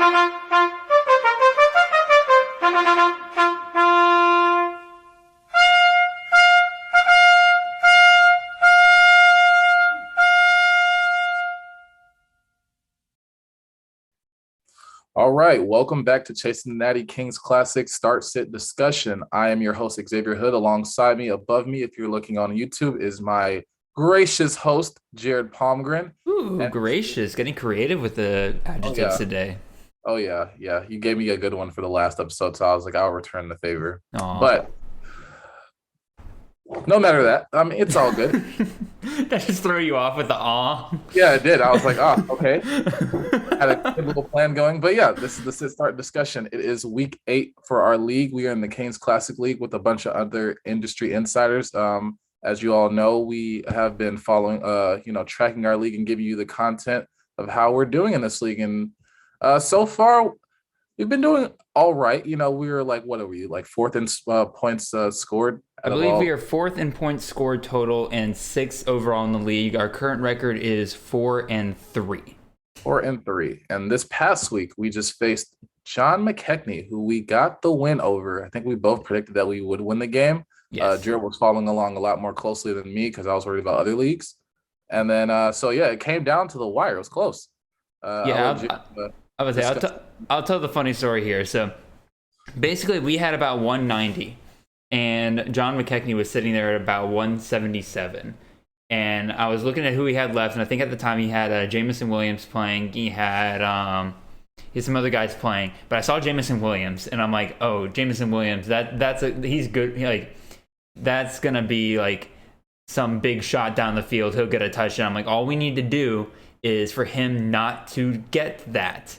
All right, welcome back to Chasing the Natty Kings Classic Start Sit Discussion. I am your host, Xavier Hood. Alongside me, above me, if you're looking on YouTube, is my gracious host, Jared Palmgren. Ooh, And gracious. Getting creative with the adjectives today. oh yeah, you gave me a good one for the last episode, so I was like, I'll return the favor. Aw. But no matter that, I mean, it's all good. That just threw you off with the aw. Yeah, it did. I was like, okay. Had a good little plan going. But yeah, this is the Sit Start discussion. It is week 8 for our league. We are in the Kings Classic League with a bunch of other industry insiders. As you all know, we have been following, tracking our league and giving you the content of how we're doing in this league. And so far, we've been doing all right. You know, we were like, what are we, like fourth in points scored? I believe we are 4th in points scored total and 6th overall in the league. Our current record is 4-3. 4-3. And this past week, we just faced John McKechnie, who we got the win over. I think we both predicted that we would win the game. Yes. Jared was following along a lot more closely than me because I was worried about other leagues. And then, it came down to the wire. It was close. I'll tell the funny story here. So basically, we had about 190, and John McKechnie was sitting there at about 177. And I was looking at who he had left, and I think at the time he had Jamison Williams playing. He had some other guys playing, but I saw Jamison Williams, and I'm like, oh, Jamison Williams, he's good. Like, that's gonna be like some big shot down the field. He'll get a touchdown. I'm like, all we need to do is for him not to get that.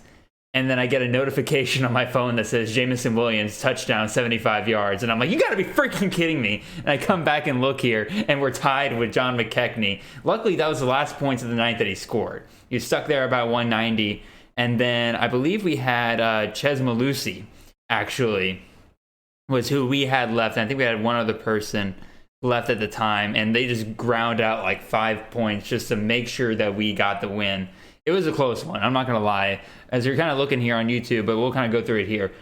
And then I get a notification on my phone that says Jamison Williams touchdown 75 yards. And I'm like, you got to be freaking kidding me. And I come back and look here, and we're tied with John McKechnie. Luckily, that was the last points of the night that he scored. He was stuck there about 190. And then I believe we had Ches Malusi, actually, was who we had left. And I think we had one other person left at the time. And they just ground out like 5 points just to make sure that we got the win. It was a close one. I'm not going to lie. As you're kind of looking here on YouTube, but we'll kind of go through it here.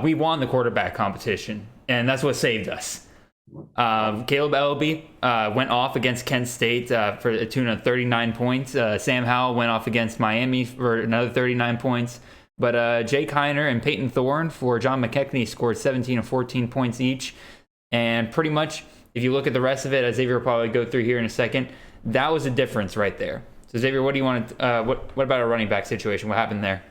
We won the quarterback competition, and that's what saved us. Caleb Ellaby went off against Kent State for a tune of 39 points. Sam Howell went off against Miami for another 39 points. But Jake Heiner and Peyton Thorne for John McKechnie scored 17 and 14 points each. And pretty much, if you look at the rest of it, as Xavier will probably go through here in a second, that was a difference right there. So Xavier, what do you want to? What about our running back situation? What happened there?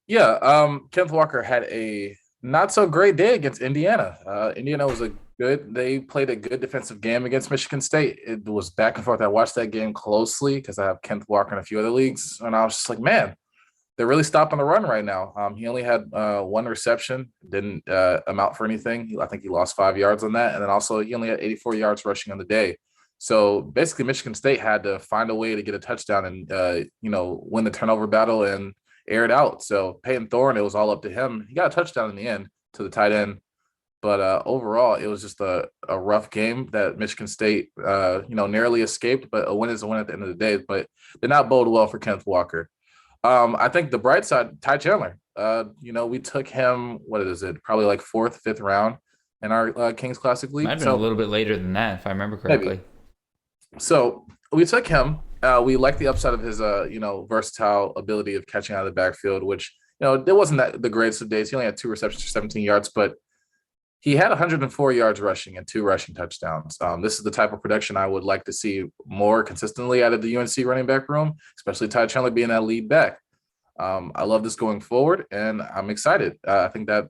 Yeah, Kenneth Walker had a not so great day against Indiana. Indiana was they played a good defensive game against Michigan State. It was back and forth. I watched that game closely because I have Kenneth Walker in a few other leagues, and I was just like, man, they're really stopping the run right now. He only had one reception, didn't amount for anything. I think he lost 5 yards on that, and then also he only had 84 yards rushing on the day. So basically, Michigan State had to find a way to get a touchdown and, win the turnover battle and air it out. So Peyton Thorne, it was all up to him. He got a touchdown in the end to the tight end. But overall, it was just a rough game that Michigan State, narrowly escaped. But a win is a win at the end of the day. But did not bode well for Kenneth Walker. I think the bright side, Ty Chandler. We took him, probably like 4th, 5th round in our Kings Classic League. Might have been a little bit later than that, if I remember correctly. Maybe. So we took him. We liked the upside of his, versatile ability of catching out of the backfield, which, it wasn't the greatest of days. He only had 2 receptions for 17 yards, but he had 104 yards rushing and 2 rushing touchdowns. This is the type of production I would like to see more consistently out of the UNC running back room, especially Ty Chandler being that lead back. I love this going forward, and I'm excited. I think that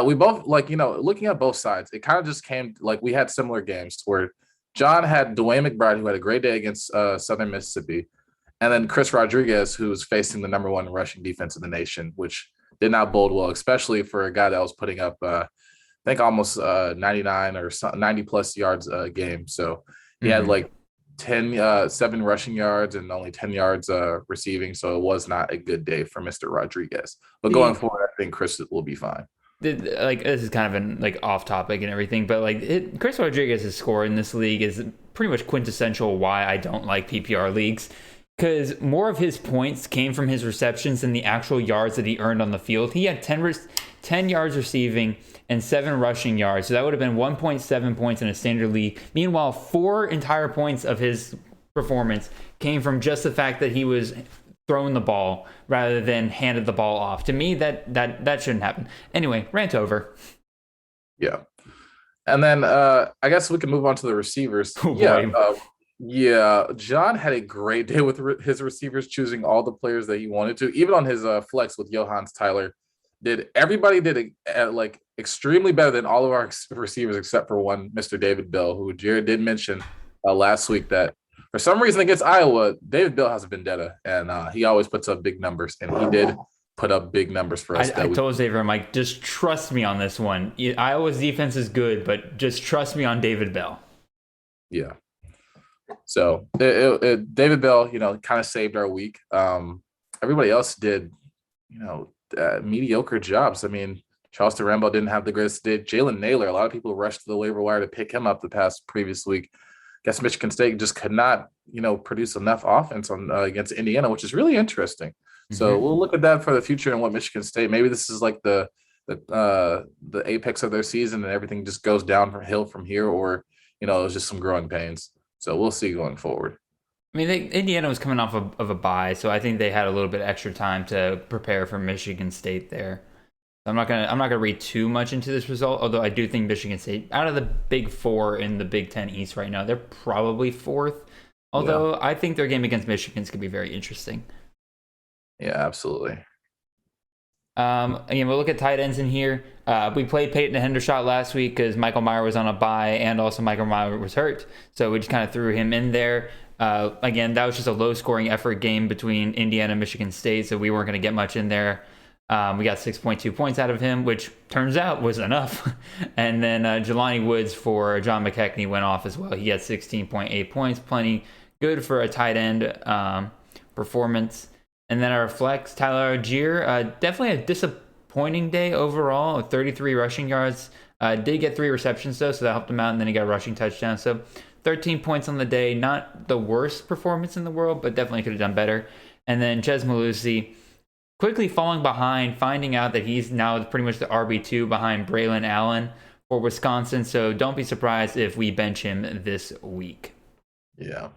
we both, looking at both sides, it kind of just came like we had similar games where John had Dwayne McBride, who had a great day against Southern Mississippi, and then Chris Rodriguez, who's facing the number 1 rushing defense in the nation, which did not bode well, especially for a guy that was putting up, I think, almost 99 or 90-plus yards a game. So he had like 7 rushing yards and only 10 yards receiving, so it was not a good day for Mr. Rodriguez. But going forward, I think Chris will be fine. This is kind of an off topic and everything, but Chris Rodriguez's score in this league is pretty much quintessential why I don't like PPR leagues. because more of his points came from his receptions than the actual yards that he earned on the field. He had 10 yards receiving and 7 rushing yards. So that would have been 1.7 points in a standard league. Meanwhile, 4 entire points of his performance came from just the fact that he was throwing the ball rather than handed the ball off. To me, that shouldn't happen. Anyway, rant over. Yeah. And then I guess we can move on to the receivers. Oh, boy. Yeah, John had a great day with his receivers, choosing all the players that he wanted to. Even on his flex with Johannes Tyler, everybody did like extremely better than all of our receivers except for one, Mr. David Bell, who Jared did mention last week that for some reason against Iowa, David Bell has a vendetta, and he always puts up big numbers, and he did put up big numbers for us. I told Xavier, I'm like, just trust me on this one. Iowa's defense is good, but just trust me on David Bell. Yeah. So David Bell, kind of saved our week. Everybody else did, mediocre jobs. I mean, Charleston Rambo didn't have the greatest day. Jalen Naylor, a lot of people rushed to the waiver wire to pick him up the previous week. Guess Michigan State just could not, produce enough offense against Indiana, which is really interesting. Mm-hmm. So we'll look at that for the future and what Michigan State. Maybe this is like the apex of their season and everything just goes downhill from here, or it was just some growing pains. So we'll see going forward. I mean, Indiana was coming off of a bye, so I think they had a little bit extra time to prepare for Michigan State there. I'm not gonna read too much into this result, although I do think Michigan State, out of the Big Four in the Big Ten East right now, they're probably 4th. Although I think their game against Michigan is gonna be very interesting. Yeah, absolutely. Again, we'll look at tight ends in here. We played Peyton Hendershot last week because Michael Meyer was on a bye and also Michael Meyer was hurt. So we just kind of threw him in there. Again, that was just a low-scoring effort game between Indiana and Michigan State, so we weren't going to get much in there. We got 6.2 points out of him, which turns out was enough. And then Jelani Woods for John McKechnie went off as well. He had 16.8 points, plenty good for a tight end performance. And then our flex, Tyler Algier, definitely a disappointing day overall. 33 rushing yards. Did get 3 receptions though, so that helped him out. And then he got a rushing touchdown. So 13 points on the day. Not the worst performance in the world, but definitely could have done better. And then Ches Malusi quickly falling behind, finding out that he's now pretty much the RB2 behind Braylon Allen for Wisconsin. So don't be surprised if we bench him this week. Yeah.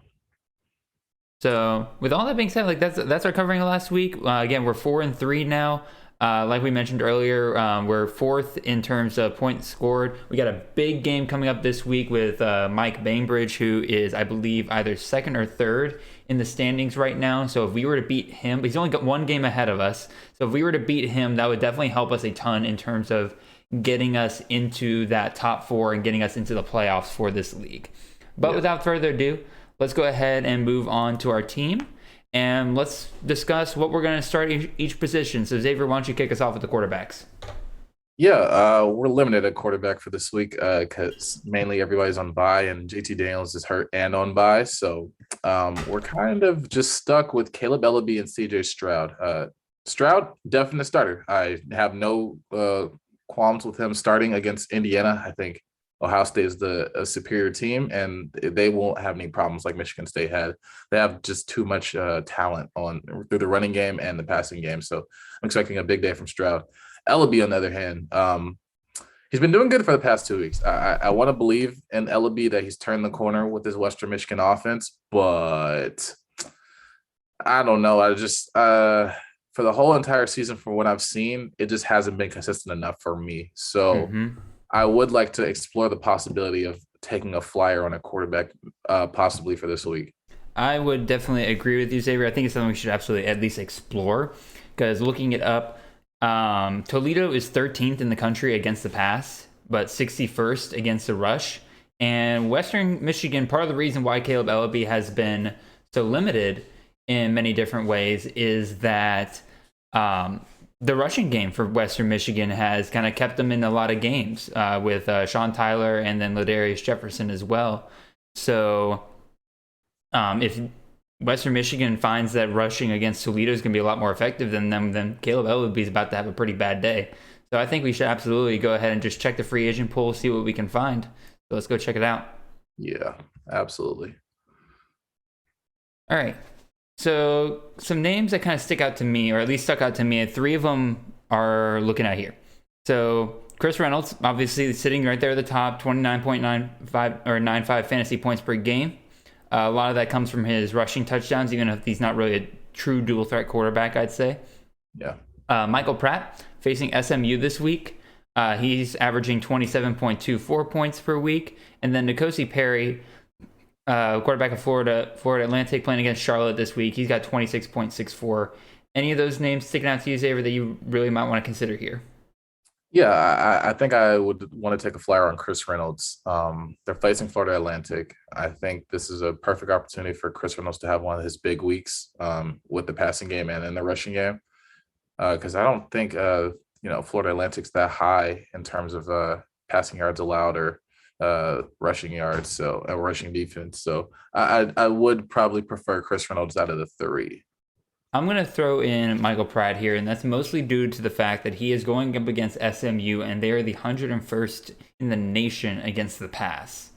So with all that being said, like that's our covering of last week. Again, we're 4-3 now. Like we mentioned earlier, we're 4th in terms of points scored. We got a big game coming up this week with Mike Bainbridge, who is, I believe, either 2nd or 3rd in the standings right now. So if we were to beat him, he's only got 1 game ahead of us. So if we were to beat him, that would definitely help us a ton in terms of getting us into that top 4 and getting us into the playoffs for this league. But without further ado, let's go ahead and move on to our team, and let's discuss what we're going to start each position. So, Xavier, why don't you kick us off with the quarterbacks? Yeah, we're limited at quarterback for this week because mainly everybody's on bye, and JT Daniels is hurt and on bye. So we're kind of just stuck with Caleb Ellaby and CJ Stroud. Stroud, definite starter. I have no qualms with him starting against Indiana. I think Ohio State is a superior team, and they won't have any problems like Michigan State had. They have just too much talent through the running game and the passing game. So I'm expecting a big day from Stroud. Ellaby, on the other hand, he's been doing good for the past 2 weeks. I want to believe in Ellaby that he's turned the corner with his Western Michigan offense, but I don't know. I just for the whole entire season, from what I've seen, it just hasn't been consistent enough for me. So I would like to explore the possibility of taking a flyer on a quarterback possibly for this week. I would definitely agree with you, Xavier. I think it's something we should absolutely at least explore, because looking it up, Toledo is 13th in the country against the pass, but 61st against the rush. And Western Michigan, part of the reason why Caleb Ellaby has been so limited in many different ways is that the rushing game for Western Michigan has kind of kept them in a lot of games with Sean Tyler and then Ladarius Jefferson as well. So if Western Michigan finds that rushing against Toledo is going to be a lot more effective than them, then Caleb Ellaby is about to have a pretty bad day. So I think we should absolutely go ahead and just check the free agent pool, see what we can find. So let's go check it out. Yeah, absolutely. All right. So some names that kind of stick out to me, or at least stuck out to me, and three of them are looking at here. So Chris Reynolds, obviously sitting right there at the top, 29.95 or 95 fantasy points per game. A lot of that comes from his rushing touchdowns, even if he's not really a true dual threat quarterback, I'd say. Yeah. Michael Pratt facing SMU this week. He's averaging 27.24 points per week. And then N'Kosi Perry, quarterback of Florida Atlantic, playing against Charlotte this week. He's got 26.64. Any of those names sticking out to you, Xavier, that you really might want to consider here? Yeah, I think I would want to take a flyer on Chris Reynolds. They're facing Florida Atlantic. I think this is a perfect opportunity for Chris Reynolds to have one of his big weeks with the passing game and in the rushing game. Because I don't think Florida Atlantic's that high in terms of passing yards allowed or rushing yards, so rushing defense. So I would probably prefer Chris Reynolds out of the three. I'm going to throw in Michael Pratt here, and that's mostly due to the fact that he is going up against SMU, and they are the 101st in the nation against the pass.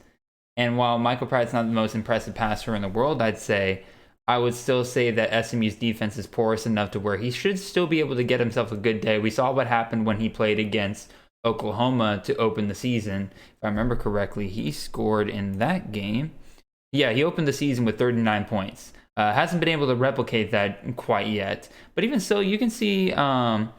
And while Michael Pratt's not the most impressive passer in the world, I would still say that SMU's defense is porous enough to where he should still be able to get himself a good day. We saw what happened when he played against Oklahoma to open the season. If I remember correctly, he scored in that game. Yeah, he opened the season with 39 points. Hasn't been able to replicate that quite yet, but even so, you can see some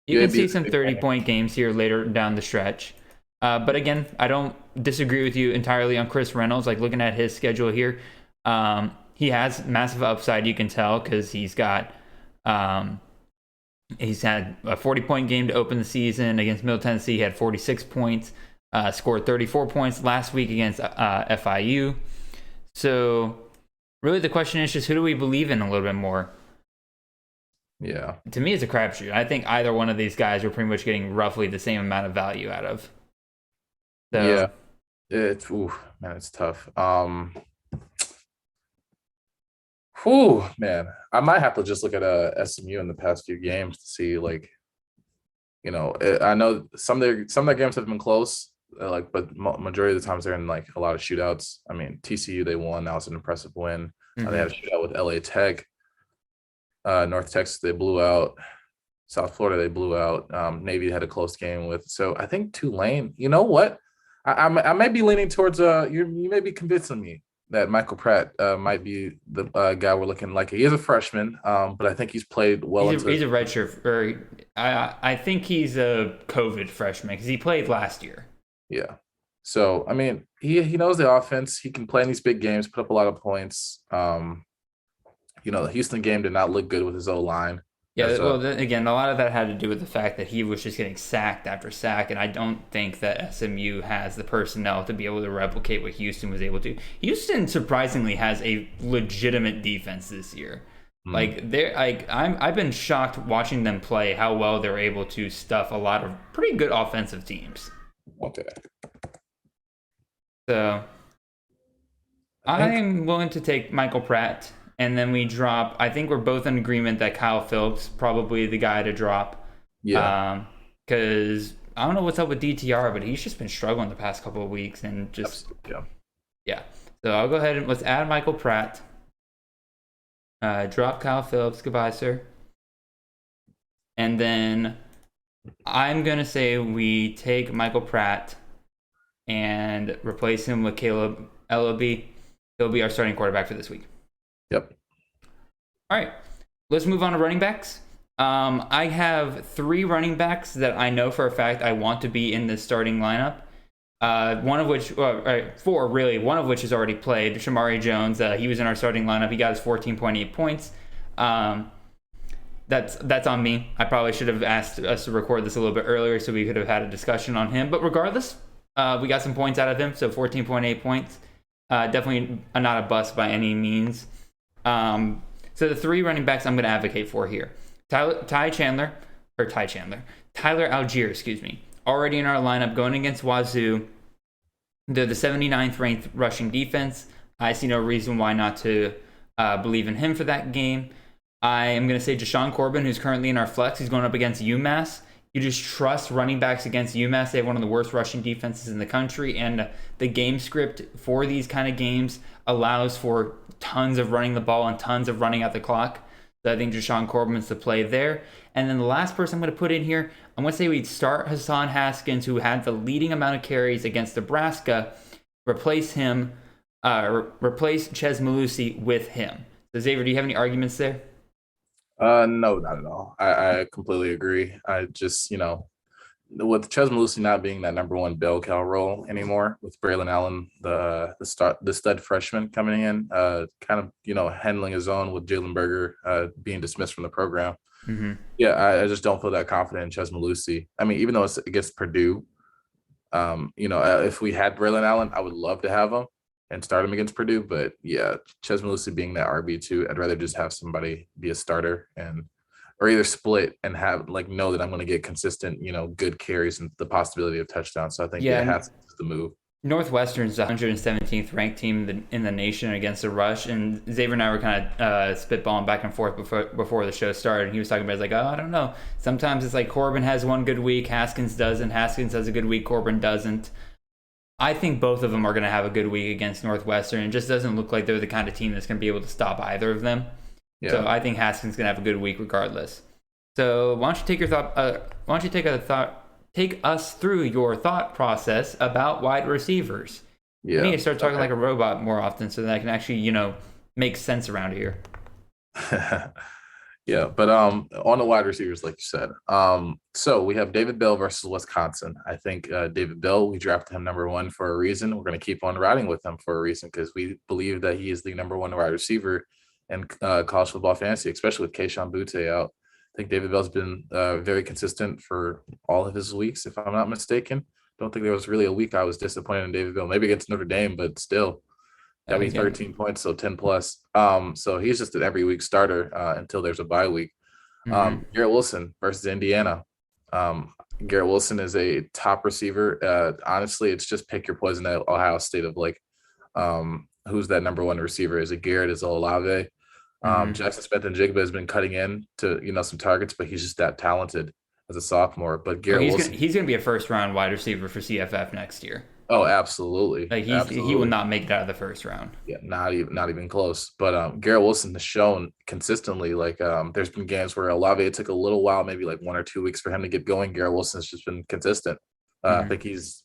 30-point games here later down the stretch. But again, I don't disagree with you entirely on Chris Reynolds. Like looking at his schedule here, he has massive upside. You can tell because he's had a 40-point game to open the season against Middle Tennessee. He had 46 points, scored 34 points last week against FIU. So really, the question is just who do we believe in a little bit more? Yeah. To me, it's a crapshoot. I think either one of these guys are pretty much getting roughly the same amount of value out of. So, yeah. It's tough. Man. I might have to just look at SMU in the past few games to see, I know some of their games have been close. But majority of the times they're in like a lot of shootouts. I mean, TCU they won. That was an impressive win. Mm-hmm. They had a shootout with LA Tech. North Texas they blew out. South Florida they blew out. Navy had a close game with. So I think Tulane. You know what? I may be leaning towards. You may be convincing me that Michael Pratt might be the guy we're looking like. He is a freshman, but I think he's played well. He's a redshirt. I think he's a COVID freshman because he played last year. Yeah. So, I mean, he knows the offense. He can play in these big games, put up a lot of points. The Houston game did not look good with his O-line. Yeah, again, a lot of that had to do with the fact that he was just getting sacked after sack, and I don't think that SMU has the personnel to be able to replicate what Houston was able to. Houston surprisingly has a legitimate defense this year. I've been shocked watching them play how well they're able to stuff a lot of pretty good offensive teams. Okay. So I'm willing to take Michael Pratt, and then we drop. I think we're both in agreement that Kyle Phillips probably the guy to drop. Yeah. Because I don't know what's up with DTR, but he's just been struggling the past couple of weeks and just yeah. So I'll go ahead and let's add Michael Pratt. Drop Kyle Phillips. Goodbye, sir. And then I'm going to say we take Michael Pratt and replace him with Caleb Ellaby. He'll be our starting quarterback for this week. Yep. All right. Let's move on to running backs. I have 3 running backs that I know for a fact I want to be in the starting lineup. 4 really. One of which has already played. Shamari Jones. He was in our starting lineup. He got his 14.8 points. That's on me. I probably should have asked us to record this a little bit earlier so we could have had a discussion on him. But regardless, we got some points out of him. So 14.8 points. Definitely not a bust by any means. So the 3 running backs I'm going to advocate for here. Tyler Algier, already in our lineup going against Wazoo. They're the 79th ranked rushing defense. I see no reason why not to believe in him for that game. I am going to say Jashawn Corbin, who's currently in our flex. He's going up against UMass. You just trust running backs against UMass. They have one of the worst rushing defenses in the country, and the game script for these kind of games allows for tons of running the ball and tons of running out the clock. So I think Jashawn Corbin's the play there. And then the last person I'm going to put in here, I'm going to say we'd start Hassan Haskins, who had the leading amount of carries against Nebraska, replace Ches Malusi with him. So Xavier, do you have any arguments there? No, not at all. I completely agree. I just, with Ches Malusi not being that number one bell cow role anymore, with Braylon Allen, the stud freshman coming in, kind of, handling his own with Jalen Berger being dismissed from the program. Mm-hmm. Yeah, I just don't feel that confident in Ches Malusi. I mean, even though it's against Purdue, if we had Braylon Allen, I would love to have him and start him against Purdue. But yeah, Ches Malusi being that RB2, I'd rather just have somebody be a starter or either split and know that I'm going to get consistent, good carries and the possibility of touchdowns. So I think Haskins is the move. Northwestern's the 117th ranked team in the nation against the rush, and Xavier and I were kind of spitballing back and forth before the show started. And he was talking about, I don't know. Sometimes it's like Corbin has one good week, Haskins doesn't. Haskins has a good week, Corbin doesn't. I think both of them are going to have a good week against Northwestern. It just doesn't look like they're the kind of team that's going to be able to stop either of them. Yeah. So I think Haskins is going to have a good week regardless. So why don't you take us through your thought process about wide receivers? Yeah. I need to start talking like a robot more often so that I can actually, make sense around here. Yeah, but on the wide receivers, like you said, so we have David Bell versus Wisconsin. I think David Bell, we drafted him number one for a reason. We're going to keep on riding with him for a reason because we believe that he is the number one wide receiver in college football fantasy, especially with Kayshon Boutte out. I think David Bell's been very consistent for all of his weeks, if I'm not mistaken. Don't think there was really a week I was disappointed in David Bell. Maybe against Notre Dame, but still. I mean, 13 points, so 10 plus. So he's just an every week starter until there's a bye week. Garrett Wilson versus Indiana. Garrett Wilson is a top receiver. Honestly, it's just pick your poison at Ohio State of who's that number one receiver? Is it Garrett? Is it Olave? Jackson Smith-Njigba has been cutting in to some targets, but he's just that talented as a sophomore. But Garrett Wilson, he's going to be a first round wide receiver for CFF next year. Oh, absolutely. He will not make it out of the first round. Yeah, not even close. But Garrett Wilson has shown consistently, there's been games where Olave took a little while, maybe 1 or 2 weeks for him to get going. Garrett Wilson's just been consistent. I think he's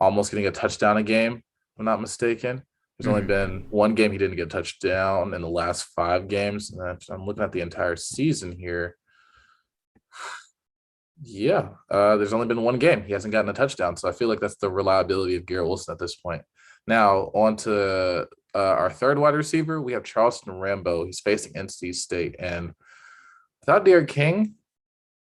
almost getting a touchdown a game, if I'm not mistaken. There's only been one game he didn't get a touchdown in the last 5 games. And I'm looking at the entire season here. Yeah, there's only been one game. He hasn't gotten a touchdown. So I feel like that's the reliability of Garrett Wilson at this point. Now, on to our third wide receiver. We have Charleston Rambo. He's facing NC State. And without Derek King,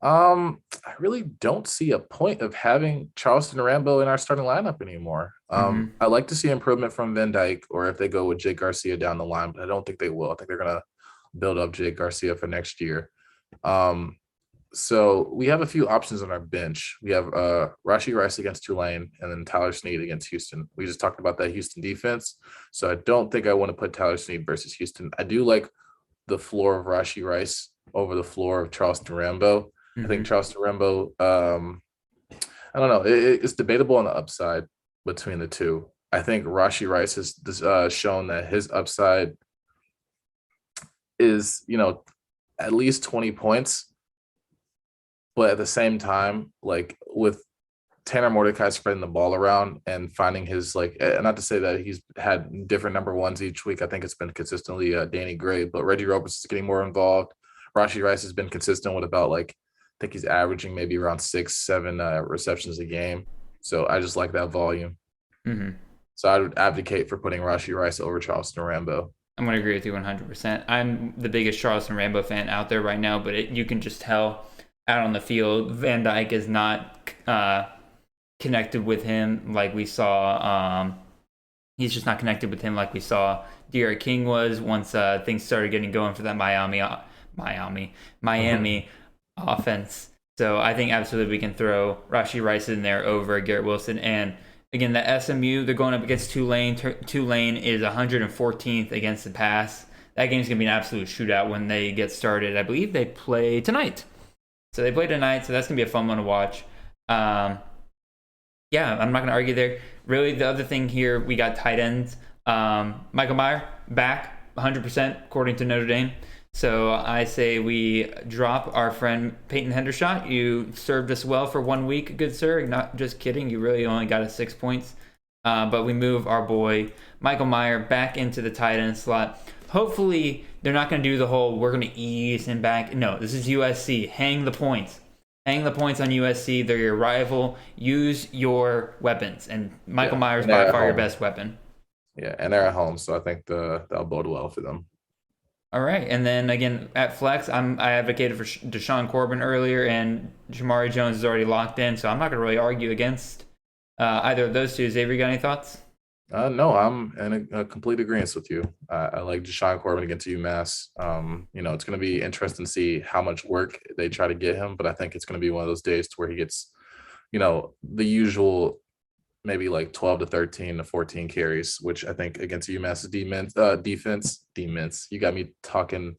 I really don't see a point of having Charleston Rambo in our starting lineup anymore. I like to see improvement from Van Dyke, or if they go with Jake Garcia down the line, but I don't think they will. I think they're going to build up Jake Garcia for next year. So we have a few options on our bench. We have Rashee Rice against Tulane and then Tyler Snead against Houston. We just talked about that Houston defense. So I don't think I want to put Tyler Snead versus Houston. I do like the floor of Rashee Rice over the floor of Charleston Rambo. I think Charleston Rambo, I don't know. It's debatable on the upside between the two. I think Rashee Rice has shown that his upside is, at least 20 points. But at the same time, with Tanner Mordecai spreading the ball around and finding his, not to say that he's had different number ones each week. I think it's been consistently Danny Gray, but Reggie Roberts is getting more involved. Rashee Rice has been consistent with about, I think he's averaging maybe around 6-7 receptions a game. So I just like that volume. So I would advocate for putting Rashee Rice over Charleston Rambo. I'm going to agree with you 100%. I'm the biggest Charleston Rambo fan out there right now, but you can just tell out on the field, Van Dyke is not connected with him like we saw. He's just not connected with him like we saw Derek King was once things started getting going for that Miami offense. So I think absolutely we can throw Rashee Rice in there over Garrett Wilson. And again, the SMU, they're going up against Tulane. Tulane is 114th against the pass. That game's going to be an absolute shootout when they get started. I believe they play tonight. So they play tonight, so that's going to be a fun one to watch. I'm not going to argue there. Really, the other thing here, we got tight ends. Michael Mayer back 100% according to Notre Dame. So I say we drop our friend Peyton Hendershot. You served us well for 1 week, good sir. Not just kidding. You really only got us 6 points. But we move our boy Michael Mayer back into the tight end slot. Hopefully they're not going to do the whole we're going to ease him back. No, this is USC. Hang the points. Hang the points on USC. They're your rival. Use your weapons. And Michael Mayer is by far your best weapon. Yeah, and they're at home, so I think that'll bode well for them. All right, and then again at flex, I advocated for Deshaun Corbin earlier, and Jamari Jones is already locked in, so I'm not going to really argue against either of those two. Xavier, you got any thoughts? No, I'm in a complete agreement with you. I like Deshaun Corbin against UMass. It's going to be interesting to see how much work they try to get him, but I think it's going to be one of those days to where he gets, the usual maybe like 12 to 13 to 14 carries, which I think against UMass's defense. You got me talking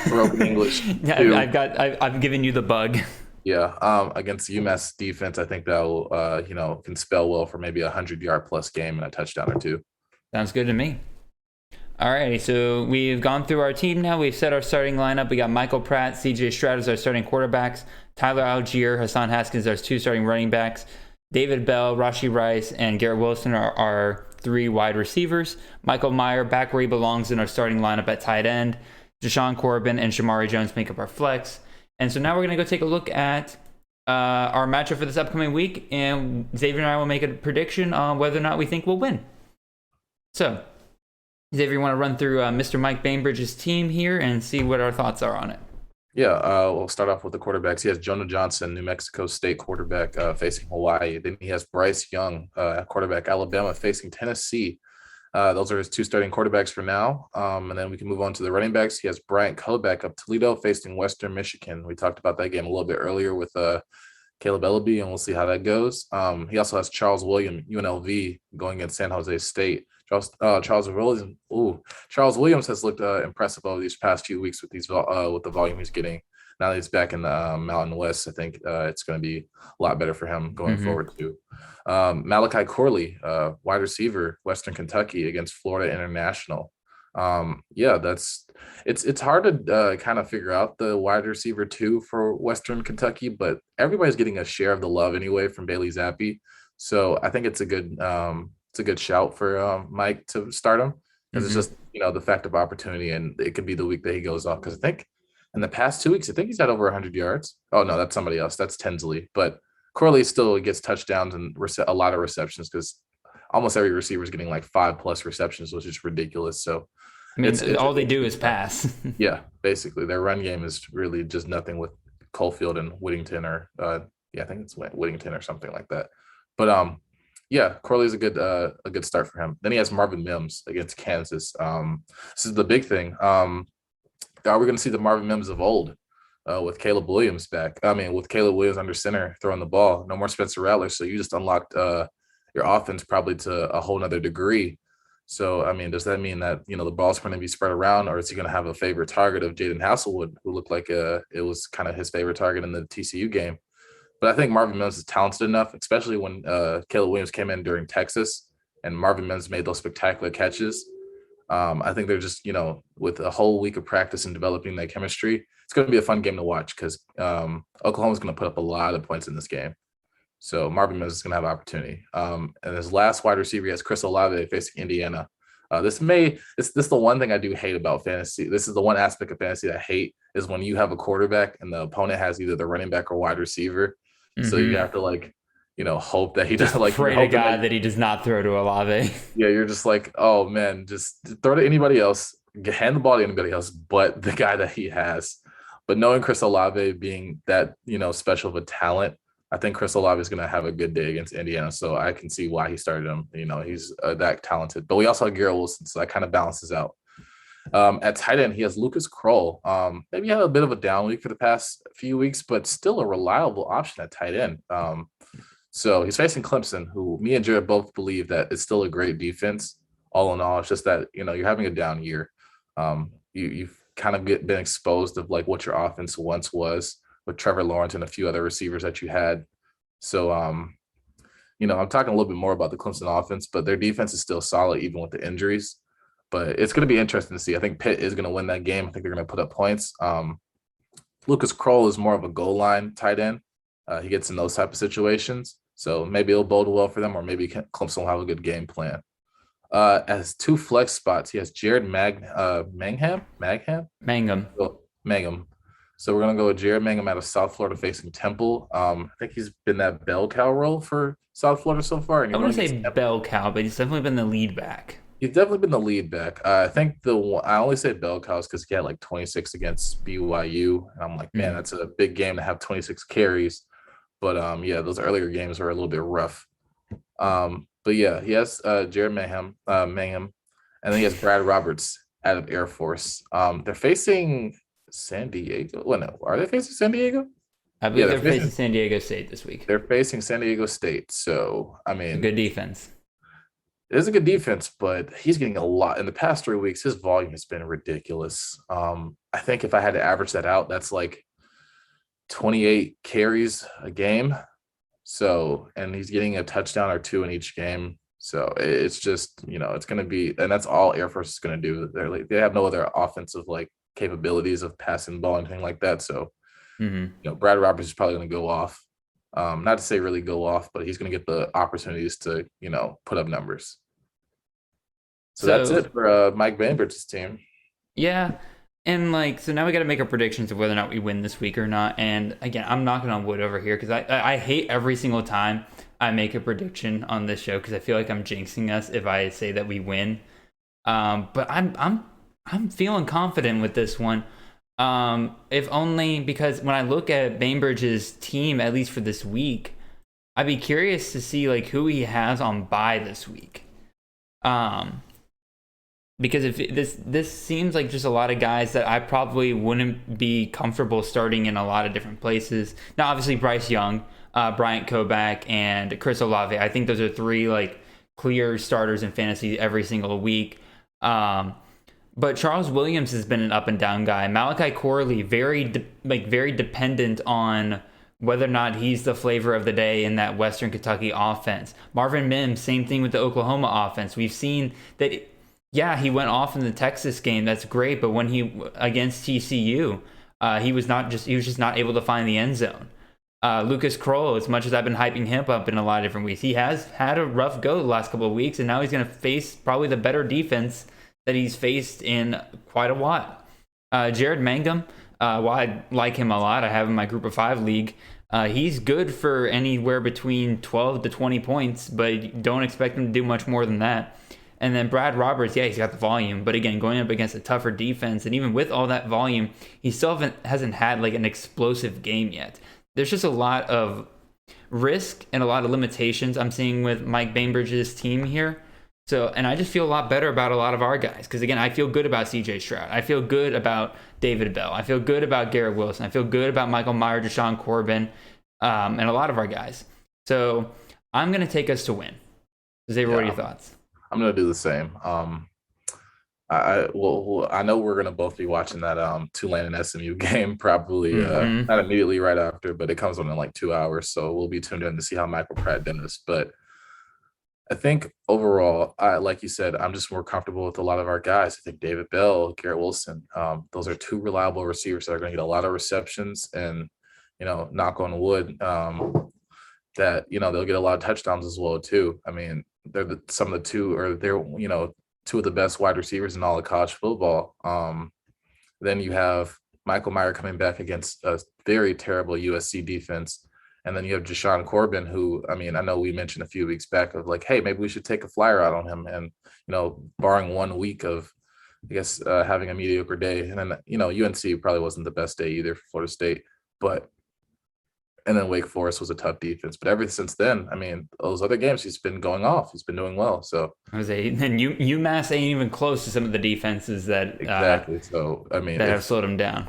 broken English. I've given you the bug. Yeah. Against UMass defense, I think that'll can spell well for maybe 100-yard plus game and a touchdown or two. Sounds good to me. All right, so we've gone through our team now. We've set our starting lineup. We got Michael Pratt, CJ Stroud as our starting quarterbacks, Tyler Algier, Hassan Haskins as our 2 starting running backs, David Bell, Rashee Rice, and Garrett Wilson are our 3 wide receivers. Michael Mayer back where he belongs in our starting lineup at tight end. Deshaun Corbin and Jamari Jones make up our flex. And so now we're going to go take a look at our matchup for this upcoming week, and Xavier and I will make a prediction on whether or not we think we'll win. So, Xavier, you want to run through Mr. Mike Bainbridge's team here and see what our thoughts are on it? Yeah, we'll start off with the quarterbacks. He has Jonah Johnson, New Mexico State quarterback, facing Hawaii. Then he has Bryce Young, quarterback, Alabama, facing Tennessee. Those are his 2 starting quarterbacks for now. And then we can move on to the running backs. He has Bryant Kohlbeck of Toledo facing Western Michigan. We talked about that game a little bit earlier with Caleb Ellaby, and we'll see how that goes. He also has Charles Williams, UNLV, going against San Jose State. Charles Williams has looked impressive over these past few weeks with the volume he's getting. Now that he's back in the Mountain West, I think it's going to be a lot better for him going forward too. Malachi Corley, wide receiver, Western Kentucky against Florida International. It's hard to kind of figure out the wide receiver 2 for Western Kentucky, but everybody's getting a share of the love anyway from Bailey Zappi. So I think it's a good shout for Mike to start him, because it's just the fact of opportunity, and it could be the week that he goes off, because I think in the past 2 weeks I think he's had over 100 yards. Oh no, that's somebody else. That's Tinsley, but Corley still gets touchdowns and a lot of receptions, because almost every receiver is getting like 5+ receptions, which is ridiculous. So I mean, all they do is pass. Yeah, basically their run game is really just nothing with Coalfield and Whittington, or I think it's Whittington or something like that. But Corley's a good start for him. Then he has Marvin Mims against Kansas. This is the big thing. We're going to see the Marvin Mims of old with Caleb Williams back. With Caleb Williams under center throwing the ball. No more Spencer Rattler, so you just unlocked your offense probably to a whole nother degree. So, does that mean that, the ball's going to be spread around, or is he going to have a favorite target of Jaden Hasselwood, who looked like it was kind of his favorite target in the TCU game? But I think Marvin Mims is talented enough, especially when Caleb Williams came in during Texas and Marvin Mims made those spectacular catches. I think they're just, with a whole week of practice and developing that chemistry, it's going to be a fun game to watch, because Oklahoma's going to put up a lot of points in this game. So Marvin Mims is going to have an opportunity. And his last wide receiver, he has Chris Olave facing Indiana. This is the one thing I do hate about fantasy. This is the one aspect of fantasy that I hate, is when you have a quarterback and the opponent has either the running back or wide receiver. So you have to hope that he doesn't pray to God that he does not throw to Olave. Yeah, you're just like, oh man, just throw to anybody else, hand the ball to anybody else, but the guy that he has. But knowing Chris Olave being that special of a talent, I think Chris Olave is going to have a good day against Indiana. So I can see why he started him. He's that talented. But we also have Garrett Wilson, so that kind of balances out. At tight end, he has Lucas Kroll. Maybe had a bit of a down week for the past few weeks, but still a reliable option at tight end. So he's facing Clemson, who me and Jared both believe that it's still a great defense. All in all, it's just that you're having a down year. You've kind of been exposed of what your offense once was with Trevor Lawrence and a few other receivers that you had. So I'm talking a little bit more about the Clemson offense, but their defense is still solid even with the injuries. But it's going to be interesting to see. I think Pitt is going to win that game. I think they're going to put up points. Lucas Kroll is more of a goal line tight end. He gets in those type of situations. So maybe it'll bode well for them, or maybe Clemson will have a good game plan. As two flex spots, he has Mangum. Mangum. So we're gonna go with Jared Mangum out of South Florida facing Temple. I think he's been that bell cow role for South Florida so far. And I wouldn't say bell cow, but he's definitely been the lead back. He's definitely been the lead back. I think I only say bell cows because he had like 26 against BYU, and I'm like, man, that's a big game to have 26 carries. But yeah, those earlier games were a little bit rough. But yeah, he has Jared Mangum, and then he has Brad Roberts out of Air Force. They're facing San Diego. Well, no, are they facing San Diego? I believe they're facing San Diego State this week. They're facing San Diego State. So, I mean, good defense. It is a good defense, but he's getting a lot. In the past 3 weeks, his volume has been ridiculous. I think if I had to average that out, that's like 28 carries a game. So, and he's getting a touchdown or two in each game. So it's just, it's going to be, and that's all Air Force is going to do. They have no other offensive capabilities of passing the ball and anything like that. So, Brad Roberts is probably going to go off. Not to say really go off, but he's going to get the opportunities to, put up numbers. So that's it for Mike Bainbridge's team. Yeah. And so now we got to make our predictions of whether or not we win this week or not. And again, I'm knocking on wood over here because I hate every single time I make a prediction on this show because I feel like I'm jinxing us if I say that we win. But I'm feeling confident with this one. If only because when I look at Bainbridge's team, at least for this week, I'd be curious to see who he has on bye this week. Because if this seems like just a lot of guys that I probably wouldn't be comfortable starting in a lot of different places. Now, obviously Bryce Young, Bryant Koback, and Chris Olave. I think those are three clear starters in fantasy every single week. But Charles Williams has been an up and down guy. Malachi Corley, very dependent on whether or not he's the flavor of the day in that Western Kentucky offense. Marvin Mims, same thing with the Oklahoma offense. We've seen that, he went off in the Texas game. That's great, but when he against TCU, he was just not able to find the end zone. Lucas Kroll, as much as I've been hyping him up in a lot of different weeks, he has had a rough go the last couple of weeks, and now he's going to face probably the better defense that he's faced in quite a while. Jared Mangum, while I like him a lot, I have him in my group of 5 league. He's good for anywhere between 12 to 20 points, but don't expect him to do much more than that. And then Brad Roberts, he's got the volume, but again, going up against a tougher defense, and even with all that volume, he still hasn't had an explosive game yet. There's just a lot of risk and a lot of limitations I'm seeing with Mike Bainbridge's team here. So, and I just feel a lot better about a lot of our guys. Because again, I feel good about CJ Stroud. I feel good about David Bell. I feel good about Garrett Wilson. I feel good about Michael Meyer, Deshaun Corbin, and a lot of our guys. So I'm going to take us to win. Xavier, what are your thoughts? I'm going to do the same. I know we're going to both be watching that Tulane and SMU game probably not immediately right after, but it comes on in 2 hours. So we'll be tuned in to see how Michael Pratt did this. But I think overall, like you said, I'm just more comfortable with a lot of our guys. I think David Bell, Garrett Wilson, those are 2 reliable receivers that are going to get a lot of receptions and, knock on wood, that, they'll get a lot of touchdowns as well too. I mean, they're they're 2 of the best wide receivers in all of college football. Then you have Michael Meyer coming back against a very terrible USC defense. And then you have Deshaun Corbin, who, I know we mentioned a few weeks back of hey, maybe we should take a flyer out on him. And, barring 1 week of, having a mediocre day. And then, UNC probably wasn't the best day either for Florida State. And then Wake Forest was a tough defense. But ever since then, those other games, he's been going off. He's been doing well. So and UMass ain't even close to some of the defenses that exactly. So that have slowed him down.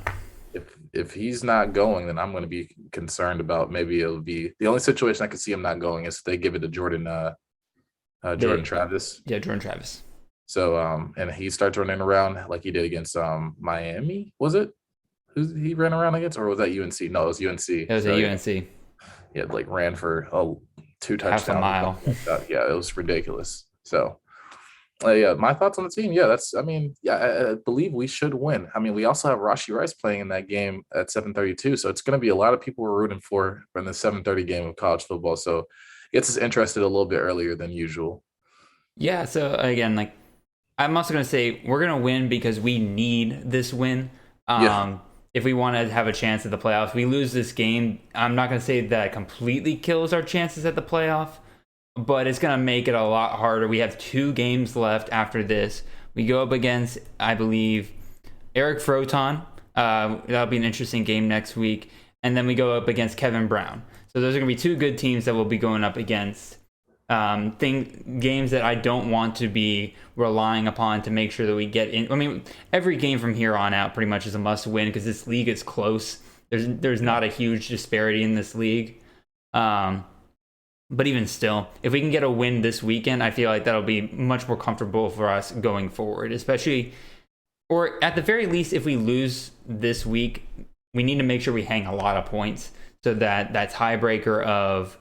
If he's not going, then I'm going to be concerned about maybe it'll be the only situation I could see him not going is if they give it to Jordan Travis. Yeah, Jordan Travis. So and he starts running around like he did against Miami, was it? Who he ran around against, or was that UNC? No, it was UNC. It was at UNC. He had ran for 2 touchdowns. Half a mile. Yeah, it was ridiculous. So Yeah, my thoughts on the team. Yeah, I believe we should win. I mean, we also have Rashi Rice playing in that game at 7:32, so it's going to be a lot of people we're rooting for in the 7:30 game of college football. So it gets us interested a little bit earlier than usual. Yeah, so again, like I'm also going to say we're going to win because we need this win. Yeah, If we want to have a chance at the playoffs, we lose this game. I'm not going to say that completely kills our chances at the playoff, but it's going to make it a lot harder. We have 2 games left after this. We go up against, I believe, Eric Froton. That'll be an interesting game next week. And then we go up against Kevin Brown. So those are going to be 2 good teams that we'll be going up against. Games that I don't want to be relying upon to make sure that we get in. I mean, every game from here on out pretty much is a must win because this league is close. There's not a huge disparity in this league. But even still, if we can get a win this weekend, I feel like that'll be much more comfortable for us going forward, especially, or at the very least, if we lose this week, we need to make sure we hang a lot of points so that tiebreaker of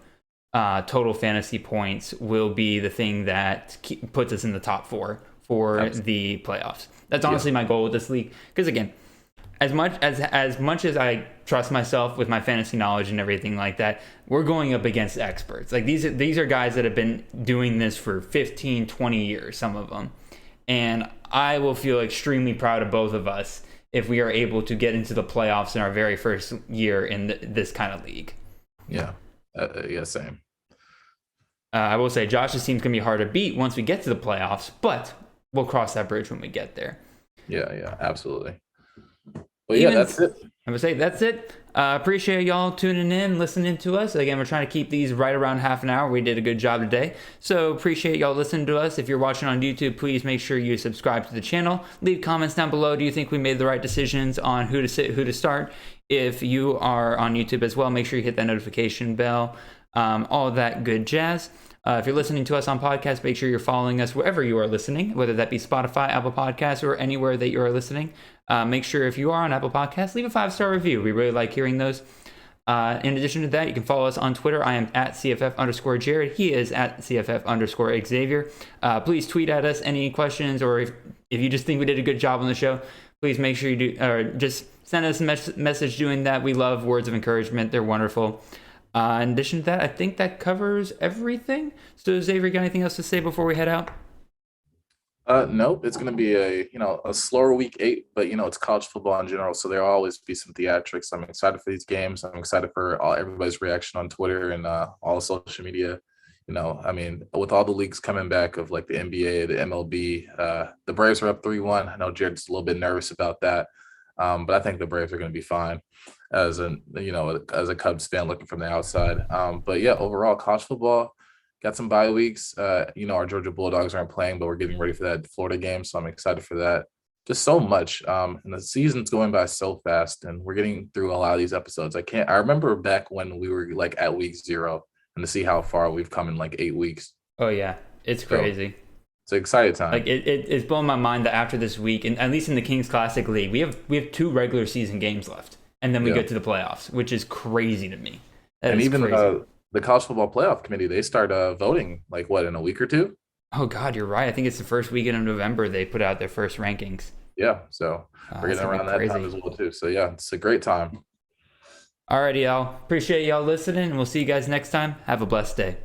total fantasy points will be the thing that puts us in the top 4 for Absolutely. The playoffs. That's honestly my goal with this league. Because again, as much as I trust myself with my fantasy knowledge and everything like that, we're going up against experts. Like these are guys that have been doing this for 15, 20 years, some of them. And I will feel extremely proud of both of us if we are able to get into the playoffs in our very first year in this kind of league. Yeah. Same. I will say Josh's team's going to be hard to beat once we get to the playoffs, but we'll cross that bridge when we get there. Yeah, absolutely. Well, that's it. I would say that's it. Appreciate y'all tuning in, listening to us. Again, we're trying to keep these right around half an hour. We did a good job today. So appreciate y'all listening to us. If you're watching on YouTube, please make sure you subscribe to the channel. Leave comments down below. Do you think we made the right decisions on who to start? If you are on YouTube as well, make sure you hit that notification bell. All that good jazz. If you're listening to us on podcasts, make sure you're following us wherever you are listening, whether that be Spotify, Apple Podcasts, or anywhere that you are listening. Make sure if you are on Apple Podcasts, leave a 5-star review. We really like hearing those. In addition to that, you can follow us on Twitter. I am at CFF_Jared. He is at CFF_Xavier. Please tweet at us any questions, or if you just think we did a good job on the show, please make sure you do, or just send us a message doing that. We love words of encouragement. They're wonderful. In addition to that, I think that covers everything. So, Xavier, got anything else to say before we head out? Nope. It's going to be a slower week 8, but it's college football in general, so there'll always be some theatrics. I'm excited for these games. I'm excited for everybody's reaction on Twitter and all social media. I mean, with all the leagues coming back of like the NBA, the MLB, the Braves are up 3-1. I know Jared's a little bit nervous about that, but I think the Braves are going to be fine as a Cubs fan looking from the outside. But yeah, overall, college football got some bye weeks. Our Georgia Bulldogs aren't playing, but we're getting ready for that Florida game, so I'm excited for that. Just so much. And the season's going by so fast, and we're getting through a lot of these episodes. I remember back when we were like at week 0, and to see how far we've come in like 8 weeks. Oh yeah, it's crazy. It's an exciting time. Like it's blown my mind that after this week, and at least in the Kings Classic League, we have 2 regular season games left, and then we get to the playoffs, which is crazy to me. And even the College Football Playoff Committee, they start voting like in a week or 2? Oh God, you're right. I think it's the first weekend of November they put out their first rankings. Yeah, so we're getting around that time as well too. So yeah, it's a great time. Alrighty, y'all. Appreciate y'all listening, and we'll see you guys next time. Have a blessed day.